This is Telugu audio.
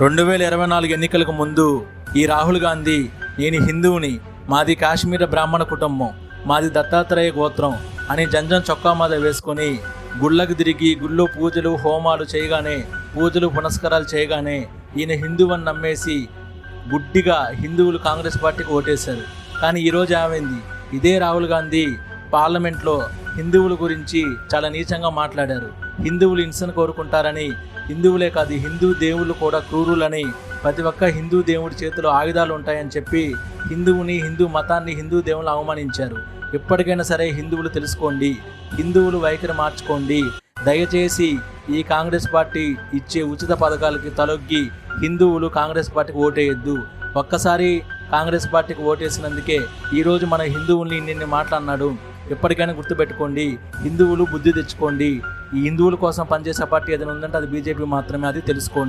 2024 ఎన్నికలకు ముందు ఈ రాహుల్ గాంధీ నేను హిందువుని, మాది కాశ్మీర బ్రాహ్మణ కుటుంబం, మాది దత్తాత్రేయ గోత్రం అని జంజం చొక్కా మీద వేసుకొని గుళ్ళకు తిరిగి గుళ్ళో పూజలు హోమాలు చేయగానే, పూజలు పునస్కారాలు చేయగానే ఈయన హిందువు అని నమ్మేసి గుడ్డిగా హిందువులు కాంగ్రెస్ పార్టీకి ఓటేశారు. కానీ ఈరోజు ఏమైంది? ఇదే రాహుల్ గాంధీ పార్లమెంట్లో హిందువుల గురించి చాలా నీచంగా మాట్లాడారు. హిందువులు హింసను కోరుకుంటారని, హిందువులే కాదు హిందూ దేవుళ్ళు కూడా క్రూరులని, ప్రతి ఒక్క హిందూ దేవుడి చేతిలో ఆయుధాలు ఉంటాయని చెప్పి హిందువుని, హిందూ మతాన్ని, హిందూ దేవుళ్ళు అవమానించారు. ఇప్పటికైనా సరే హిందువులు తెలుసుకోండి, హిందువులు వైఖరి మార్చుకోండి. దయచేసి ఈ కాంగ్రెస్ పార్టీ ఇచ్చే ఉచిత పథకాలకి తలొగ్గి హిందువులు కాంగ్రెస్ పార్టీకి ఓటేయొద్దు. ఒక్కసారి కాంగ్రెస్ పార్టీకి ఓటేసినందుకే ఈరోజు మన హిందువుల్ని ఇన్ని మాట్లాడినాడు. ఎప్పటికైనా గుర్తుపెట్టుకోండి, హిందువులు బుద్ధి తెచ్చుకోండి. ఈ హిందువుల కోసం పనిచేసే పార్టీ ఏదైనా ఉందంటే అది బీజేపీ మాత్రమే, అది తెలుసుకోండి.